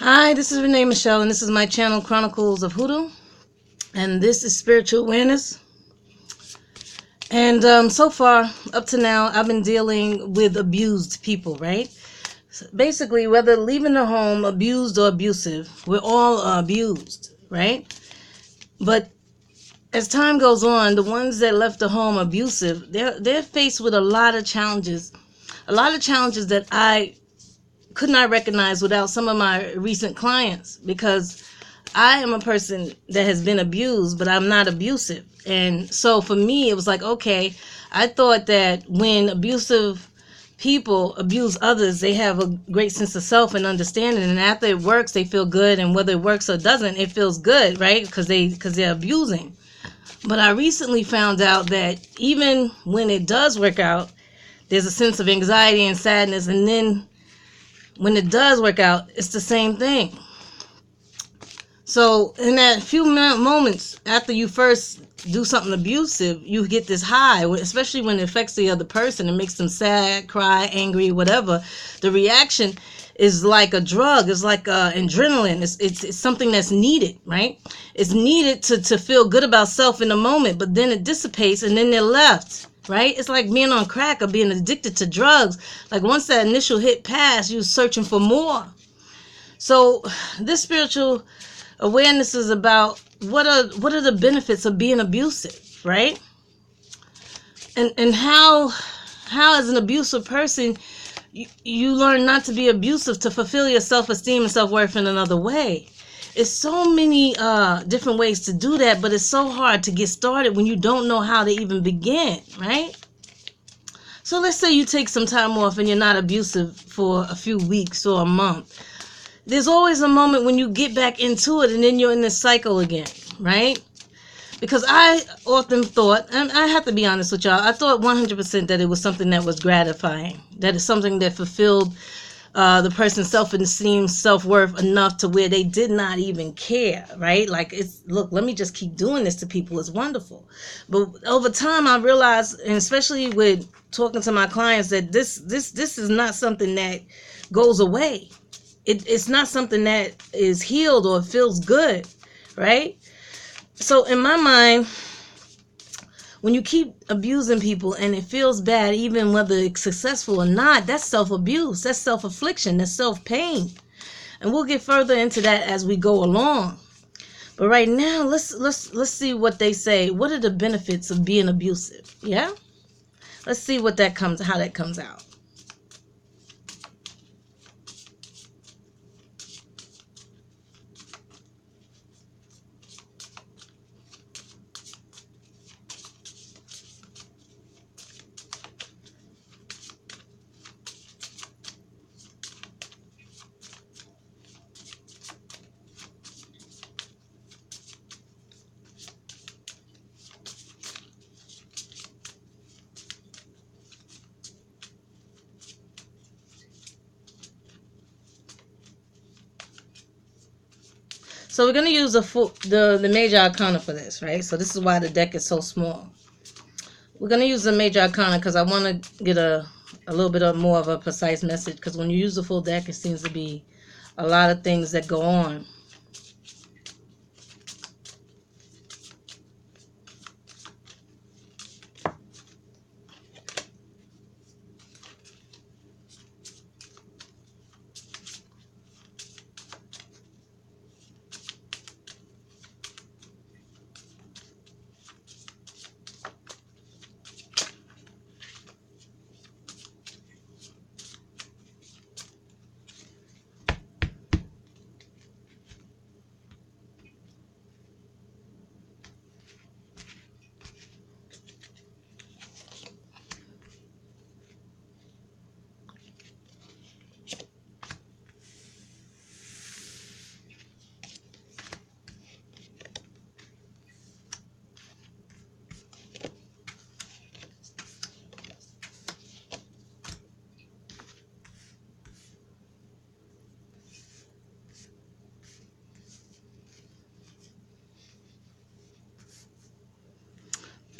Hi, this is Renee Michelle, and this is my channel, Chronicles of Hoodoo, and this is Spiritual Awareness. And so far, up to now, I've been dealing with abused people, right? So basically, whether leaving the home, abused or abusive, we're all abused, right? But as time goes on, the ones that left the home abusive, they're faced with a lot of challenges that I could not recognize without some of my recent clients, because I am a person that has been abused, but I'm not abusive. And so for me, it was like, okay, I thought that when abusive people abuse others, they have a great sense of self and understanding. And after it works, they feel good. And whether it works or doesn't, it feels good, right? Because they're abusing. But I recently found out that even when it does work out, there's a sense of anxiety and sadness. And then when it does work out, it's the same thing. So in that few moments after you first do something abusive, you get this high, especially when it affects the other person. It makes them sad, cry, angry, whatever. The reaction is like a drug. It's like adrenaline. It's something that's needed, right? It's needed to feel good about self in the moment, but then it dissipates and then they're left. Right? It's like being on crack or being addicted to drugs. Like once that initial hit passed, you're searching for more. So this spiritual awareness is about what are the benefits of being abusive, right? And how as an abusive person you learn not to be abusive to fulfill your self-esteem and self-worth in another way. It's so many different ways to do that, but it's so hard to get started when you don't know how to even begin, right? So let's say you take some time off and you're not abusive for a few weeks or a month. There's always a moment when you get back into it and then you're in this cycle again, right? Because I often thought, and I have to be honest with y'all, I thought 100% that it was something that was gratifying, that it's something that fulfilled the person's self-esteem, self-worth enough to where they did not even care, right? Like, look, let me just keep doing this to people. It's wonderful. But over time, I realized, and especially with talking to my clients, that this is not something that goes away. It's not something that is healed or feels good, right? So in my mind, when you keep abusing people and it feels bad, even whether it's successful or not, that's self-abuse, that's self-affliction, that's self-pain. And we'll get further into that as we go along. But right now, let's see what they say. What are the benefits of being abusive? Yeah? Let's see how that comes out. So we're going to use the major arcana for this, right? So this is why the deck is so small. We're going to use the major arcana because I want to get a little bit more of a precise message, because when you use the full deck, it seems to be a lot of things that go on.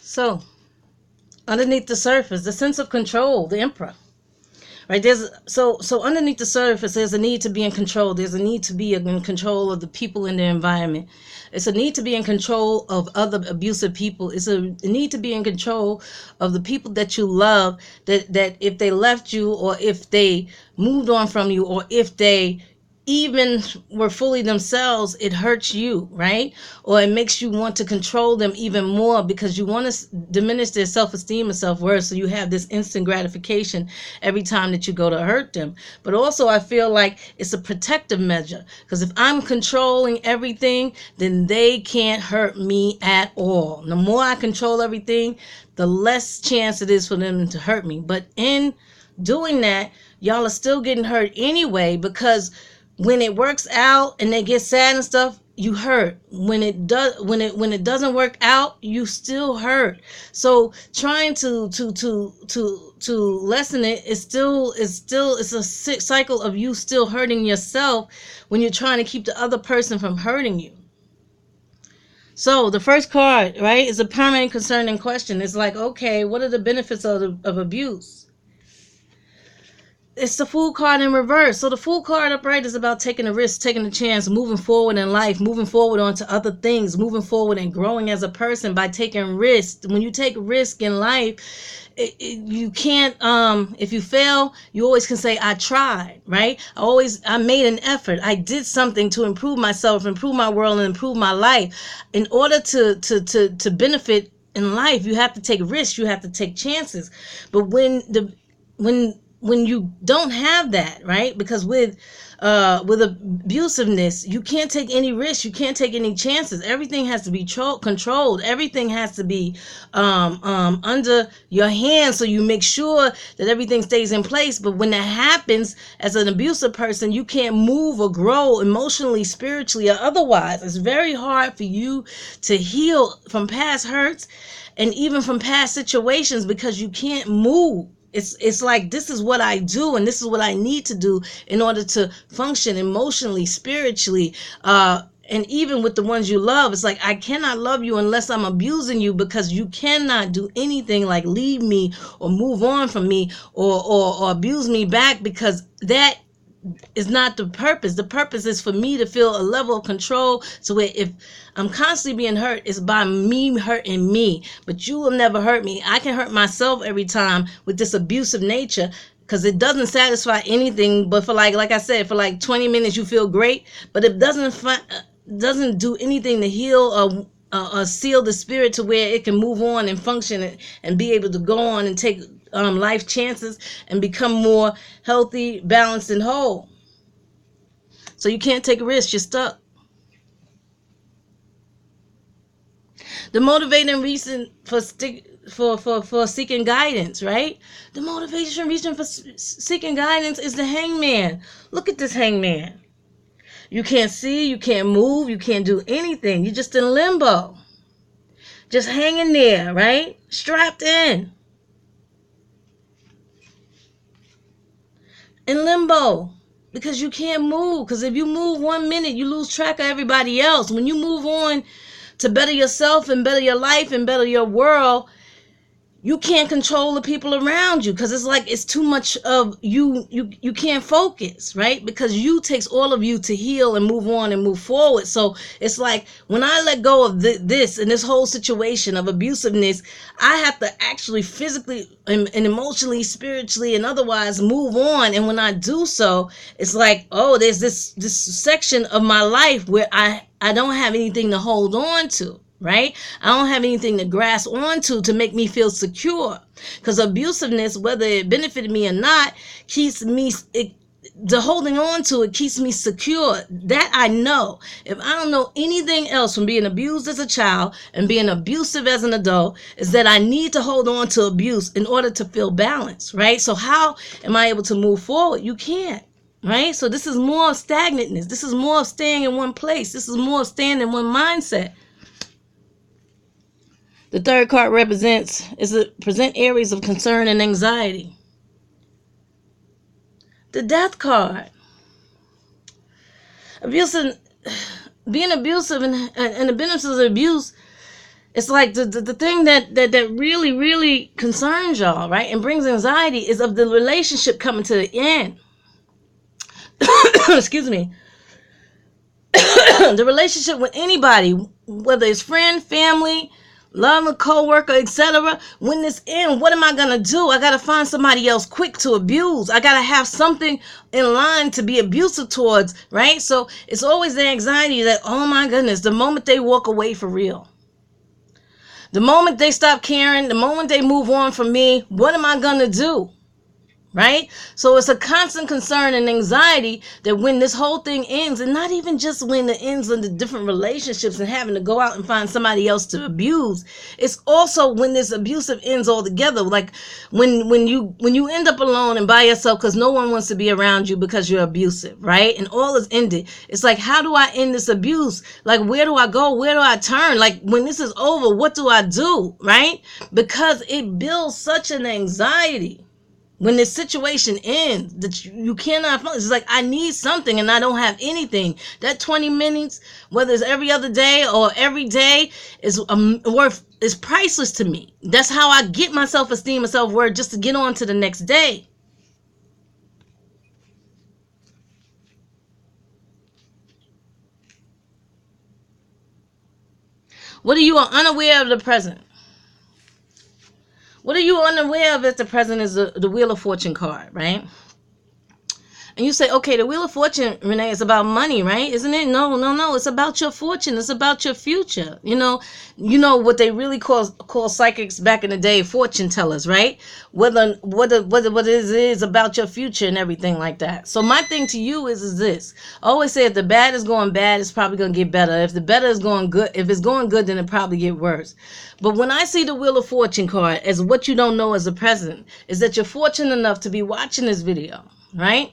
So underneath the surface, the sense of control, the Emperor, right? So underneath the surface, there's a need to be in control. There's a need to be in control of the people in the environment. It's a need to be in control of other abusive people. It's a need to be in control of the people that you love, that if they left you, or if they moved on from you, or if they even were fully themselves, it hurts you, right? Or it makes you want to control them even more, because you want to diminish their self-esteem and self-worth, so you have this instant gratification every time that you go to hurt them. But also I feel like it's a protective measure, because if I'm controlling everything, then they can't hurt me at all. The more I control everything, the less chance it is for them to hurt me. But in doing that, y'all are still getting hurt anyway, because when it works out and they get sad and stuff, you hurt. When it doesn't work out, you still hurt. So trying to lessen it is still it's a cycle of you still hurting yourself when you're trying to keep the other person from hurting you. So the first card, right, is a permanent concern in question. It's like, okay, what are the benefits of abuse? It's the Fool card in reverse. So the Fool card upright is about taking a risk, taking a chance, moving forward in life, moving forward onto other things, moving forward and growing as a person by taking risks. When you take risk in life, you can't, if you fail, you always can say, I tried, right? I made an effort. I did something to improve myself, improve my world, and improve my life. In order to benefit in life, you have to take risks, you have to take chances. But when you don't have that, right? Because with abusiveness, you can't take any risks, you can't take any chances. Everything has to be controlled. Everything has to be under your hands, so you make sure that everything stays in place. But when that happens, as an abusive person, you can't move or grow emotionally, spiritually, or otherwise. It's very hard for you to heal from past hurts and even from past situations, because you can't move. It's like, this is what I do and this is what I need to do in order to function emotionally, spiritually, and even with the ones you love. It's like, I cannot love you unless I'm abusing you, because you cannot do anything like leave me or move on from me, or abuse me back, because that is not the purpose. The purpose is for me to feel a level of control, so where if I'm constantly being hurt, it's by me hurting me. But you will never hurt me. I can hurt myself every time with this abusive nature, because it doesn't satisfy anything. But for like I said, for like 20 minutes you feel great, but it doesn't do anything to heal or seal the spirit to where it can move on and function and be able to go on and take life chances and become more healthy, balanced, and whole. So you can't take a risk. You're stuck. The motivating reason for seeking guidance, right? The motivation reason for seeking guidance is the hangman. Look at this hangman. You can't see, you can't move, you can't do anything. You're just in limbo. Just hanging there, right? Strapped in limbo, because you can't move. Because if you move 1 minute, you lose track of everybody else. When you move on to better yourself and better your life and better your world, you can't control the people around you, because it's like it's too much of you. You can't focus, right? Because you takes all of you to heal and move on and move forward. So it's like, when I let go of this and this whole situation of abusiveness, I have to actually physically and emotionally, spiritually, and otherwise move on. And when I do so, it's like, oh, there's this section of my life where I don't have anything to hold on to. Right? I don't have anything to grasp onto to make me feel secure. Because abusiveness, whether it benefited me or not, keeps me, the holding on to it keeps me secure. That I know. If I don't know anything else from being abused as a child and being abusive as an adult, is that I need to hold on to abuse in order to feel balanced, right? So how am I able to move forward? You can't. Right? So this is more of stagnantness. This is more of staying in one place. This is more of staying in one mindset. The third card present areas of concern and anxiety. The Death card. Being abusive and the benefits of abuse It's like the thing that really, really concerns y'all, right? And brings anxiety is of the relationship coming to the end. Excuse me. The relationship with anybody, whether it's friend, family, love, co-worker, etc. When this end, what am I gonna do? I gotta find somebody else quick to abuse. I gotta have something in line to be abusive towards, right? So it's always the anxiety that, oh my goodness, the moment they walk away for real, the moment they stop caring, the moment they move on from me, what am I gonna do? Right? So it's a constant concern and anxiety that when this whole thing ends, and not even just when it ends in the different relationships and having to go out and find somebody else to abuse, it's also when this abusive ends altogether. Like when you end up alone and by yourself because no one wants to be around you because you're abusive, right? And all is ended. It's like, how do I end this abuse? Like, where do I go? Where do I turn? Like, when this is over, what do I do? Right? Because it builds such an anxiety when this situation ends that you cannot function. It's like, I need something and I don't have anything. That 20 minutes, whether it's every other day or every day, is priceless to me. That's how I get my self-esteem and self-worth, just to get on to the next day. What are you unaware of the present? What are you unaware of at the present is the Wheel of Fortune card, right? And you say, okay, the Wheel of Fortune, Renee, is about money, right? Isn't it? No. It's about your fortune. It's about your future. You know what they really call psychics back in the day, fortune tellers, right? What it is about your future and everything like that. So my thing to you is this. I always say, if the bad is going bad, it's probably going to get better. If the better is going good, if it's going good, then it probably get worse. But when I see the Wheel of Fortune card as what you don't know as a present, is that you're fortunate enough to be watching this video, right?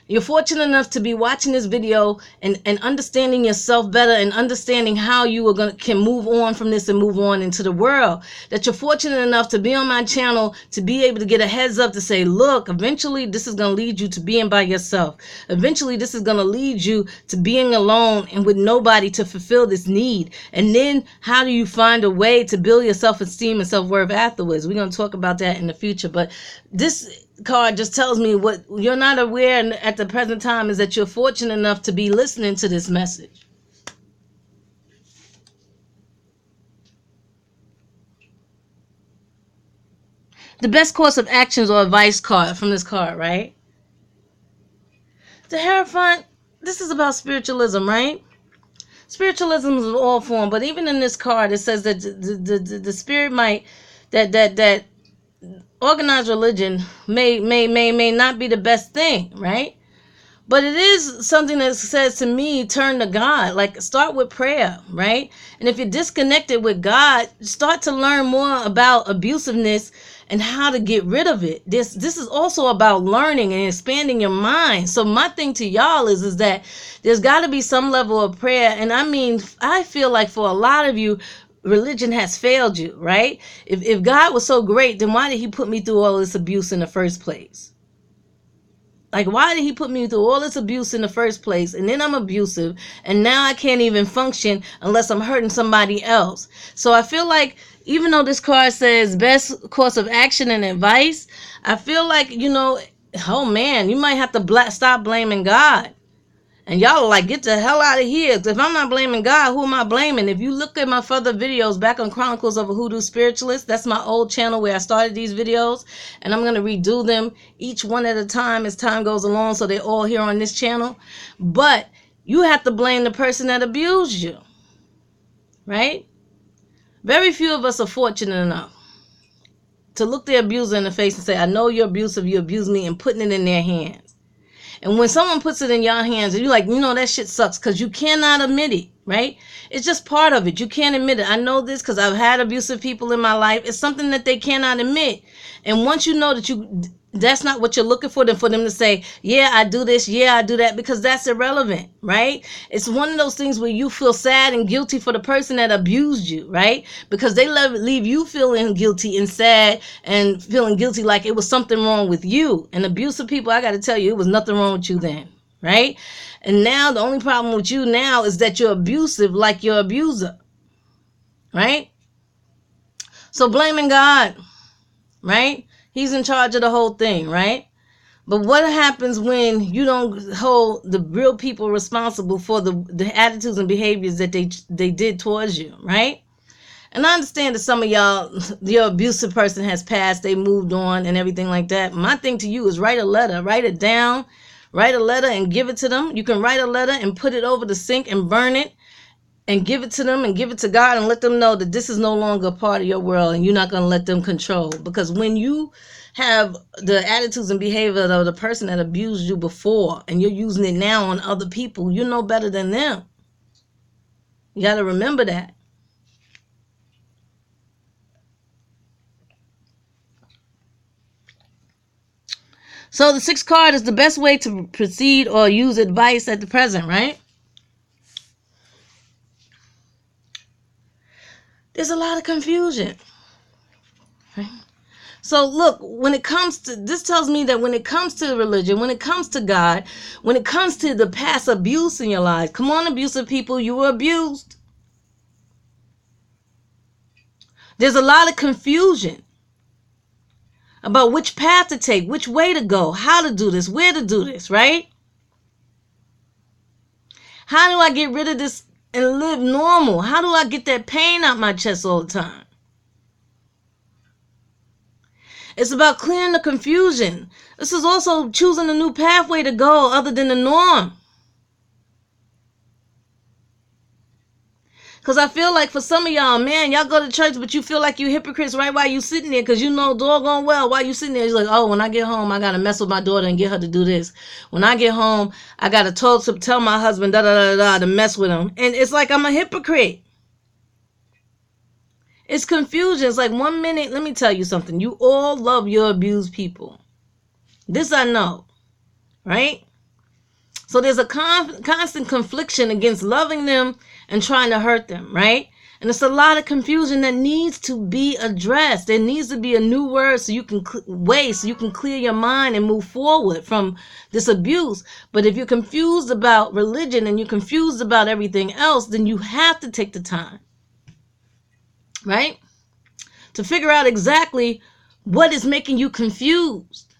You're fortunate enough to be watching this video and understanding yourself better and understanding how you can move on from this and move on into the world. That you're fortunate enough to be on my channel, to be able to get a heads up to say, look, eventually this is going to lead you to being by yourself. Eventually this is going to lead you to being alone and with nobody to fulfill this need. And then how do you find a way to build your self-esteem and self-worth afterwards? We're going to talk about that in the future. But this card just tells me what you're not aware at the present time is that you're fortunate enough to be listening to this message. The best course of actions or advice card from this card, right? The Hierophant, this is about spiritualism, right? Spiritualism is all form, but even in this card, it says that the spirit might, that organized religion may not be the best thing, right? But it is something that says to me, turn to God. Like, start with prayer, right? And if you're disconnected with God, start to learn more about abusiveness and how to get rid of it. This is also about learning and expanding your mind. So my thing to y'all is that there's got to be some level of prayer. And I mean, I feel like for a lot of you, religion has failed you, right? If God was so great, then why did he put me through all this abuse in the first place? Like, why did he put me through all this abuse in the first place? And then I'm abusive. And now I can't even function unless I'm hurting somebody else. So I feel like, even though this card says best course of action and advice, I feel like, oh man, you might have to stop blaming God. And y'all are like, get the hell out of here. If I'm not blaming God, who am I blaming? If you look at my further videos back on Chronicles of a Hoodoo Spiritualist, that's my old channel where I started these videos. And I'm going to redo them each one at a time as time goes along. So they're all here on this channel. But you have to blame the person that abused you. Right? Very few of us are fortunate enough to look the abuser in the face and say, I know you're abusive, you abused me, and putting it in their hands. And when someone puts it in your hands and you're like, that shit sucks, because you cannot admit it, right? It's just part of it. You can't admit it. I know this because I've had abusive people in my life. It's something that they cannot admit. And once you know that that's not what you're looking for, then for them to say, yeah, I do this, yeah, I do that, because that's irrelevant, right? It's one of those things where you feel sad and guilty for the person that abused you, right? Because they leave you feeling guilty and sad and feeling guilty like it was something wrong with you. And abusive people, I got to tell you, it was nothing wrong with you then, right? And now the only problem with you now is that you're abusive like your abuser, right? So blaming God, right? He's in charge of the whole thing, right? But what happens when you don't hold the real people responsible for the attitudes and behaviors that they did towards you, right? And I understand that some of y'all, your abusive person has passed, they moved on and everything like that. My thing to you is write a letter, write it down, write a letter and give it to them. You can write a letter and put it over the sink and burn it and give it to them and give it to God and let them know that this is no longer a part of your world and you're not going to let them control. Because when you have the attitudes and behavior of the person that abused you before and you're using it now on other people, you know better than them. You got to remember that. So the 6th card is the best way to proceed or use advice at the present, right? There's a lot of confusion. Right? So look, when it comes to, this tells me that when it comes to religion, when it comes to God, when it comes to the past abuse in your life, come on, abusive people, you were abused. There's a lot of confusion about which path to take, which way to go, how to do this, where to do this, right? How do I get rid of this and live normal? How do I get that pain out my chest all the time? It's about clearing the confusion. This is also choosing a new pathway to go other than the norm. Because I feel like for some of y'all, man, y'all go to church, but you feel like you hypocrites right while you sitting there because you know doggone well while you sitting there, you're like, oh, when I get home, I got to mess with my daughter and get her to do this. When I get home, I got to tell my husband, da-da-da-da, to mess with him. And it's like I'm a hypocrite. It's confusion. It's like 1 minute, let me tell you something. You all love your abused people. This I know, right? So there's a constant confliction against loving them and trying to hurt them, right? And it's a lot of confusion that needs to be addressed. There needs to be a new word so you can so you can clear your mind and move forward from this abuse. But if you're confused about religion and you're confused about everything else, then you have to take the time, right? To figure out exactly what is making you confused.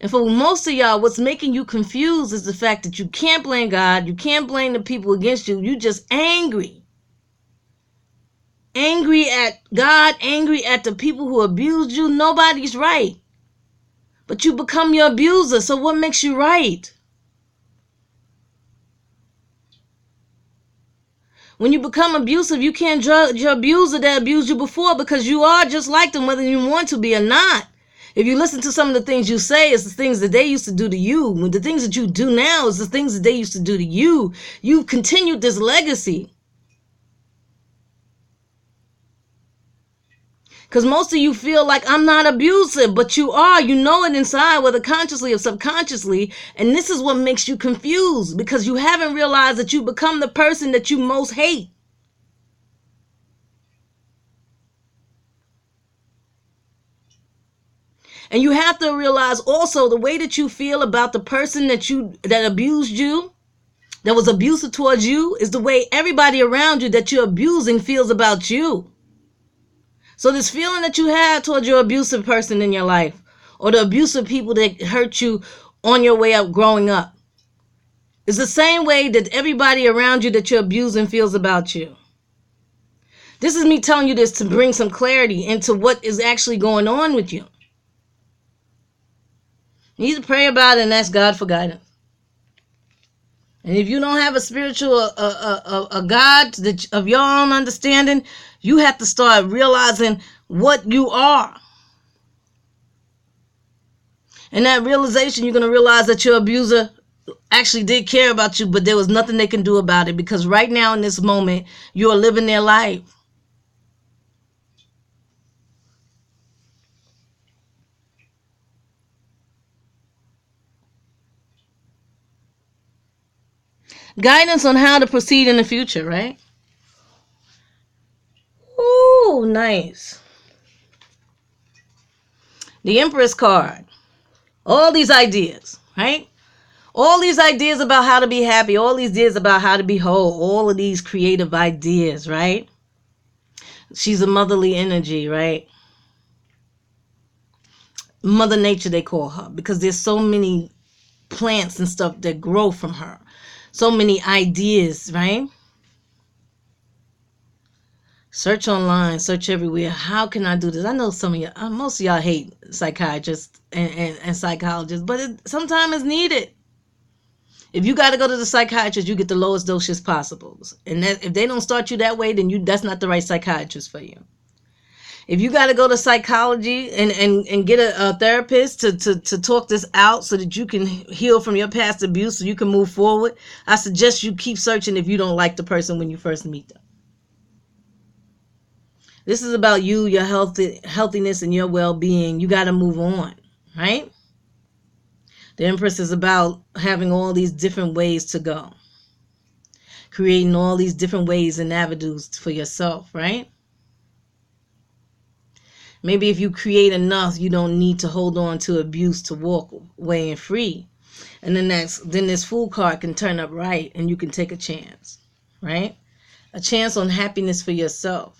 And for most of y'all, what's making you confused is the fact that you can't blame God. You can't blame the people against you. You're just angry. Angry at God, angry at the people who abused you. Nobody's right. But you become your abuser. So what makes you right? When you become abusive, you can't judge your abuser that abused you before because you are just like them, whether you want to be or not. If you listen to some of the things you say, it's the things that they used to do to you. When the things that you do now is the things that they used to do to you. You've continued this legacy. Because most of you feel like I'm not abusive, but you are. You know it inside, whether consciously or subconsciously. And this is what makes you confused because you haven't realized that you become the person that you most hate. And you have to realize also the way that you feel about the person that abused you, that was abusive towards you, is the way everybody around you that you're abusing feels about you. So this feeling that you have towards your abusive person in your life, or the abusive people that hurt you on your way up growing up, is the same way that everybody around you that you're abusing feels about you. This is me telling you this to bring some clarity into what is actually going on with you. You need to pray about it and ask God for guidance. And if you don't have a spiritual, a God of your own understanding, you have to start realizing what you are. And that realization, you're going to realize that your abuser actually did care about you, but there was nothing they can do about it because right now in this moment, you are living their life. Guidance on how to proceed in the future, right? Ooh, nice. The Empress card. All these ideas, right? All these ideas about how to be happy, all these ideas about how to be whole, all of these creative ideas, right? She's a motherly energy, right? Mother Nature, they call her, because there's so many plants and stuff that grow from her. So many ideas, right? Search online, search everywhere. How can I do this? I know some of y'all, most of y'all hate psychiatrists and psychologists, but sometimes it's needed. If you got to go to the psychiatrist, you get the lowest doses possible. And that, if they don't start you that way, then that's not the right psychiatrist for you. If you got to go to psychology and get a therapist to talk this out so that you can heal from your past abuse so you can move forward, I suggest you keep searching if you don't like the person when you first meet them. This is about you, your healthiness, and your well-being. You got to move on, right? The Empress is about having all these different ways to go. Creating all these different ways and avenues for yourself, right? Maybe if you create enough, you don't need to hold on to abuse to walk away and free. And then this Fool card can turn up right and you can take a chance, right? A chance on happiness for yourself.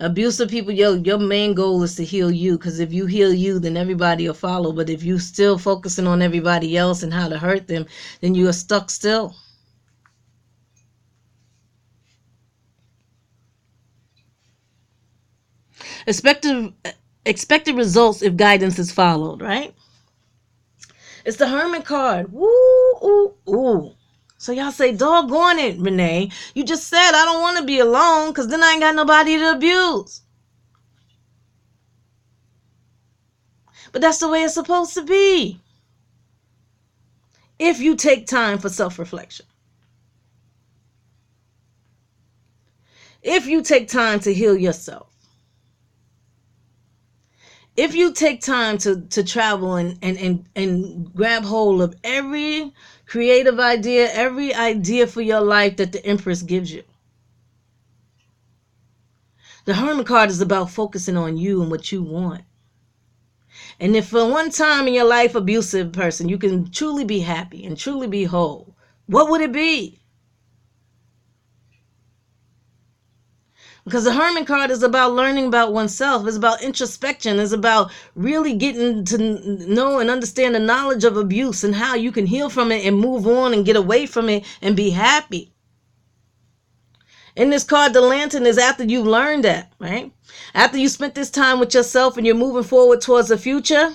Abusive people, your main goal is to heal you, because if you heal you, then everybody will follow. But if you still focusing on everybody else and how to hurt them, then you are stuck still. Expected results if guidance is followed, right? It's the Hermit card. Woo, ooh, ooh. So y'all say, doggone it, Renee. You just said I don't want to be alone, because then I ain't got nobody to abuse. But that's the way it's supposed to be. If you take time for self-reflection. If you take time to heal yourself. If you take time to travel and grab hold of every creative idea, every idea for your life that the Empress gives you. The Hermit card is about focusing on you and what you want. And if for one time in your life, abusive person, you can truly be happy and truly be whole, what would it be? Because the Hermit card is about learning about oneself. It's about introspection. It's about really getting to know and understand the knowledge of abuse and how you can heal from it and move on and get away from it and be happy. In this card, the Lantern is after you've learned that, right? After you spent this time with yourself and you're moving forward towards the future,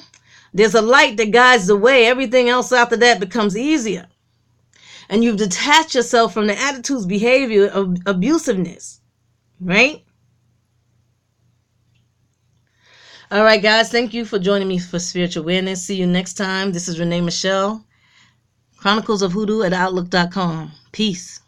there's a light that guides the way. Everything else after that becomes easier. And you've detached yourself from the attitudes, behavior of abusiveness, right? All right, guys, thank you for joining me for Spiritual Awareness. See you next time. This is Renee Michelle, Chronicles of Hoodoo at Outlook.com. Peace.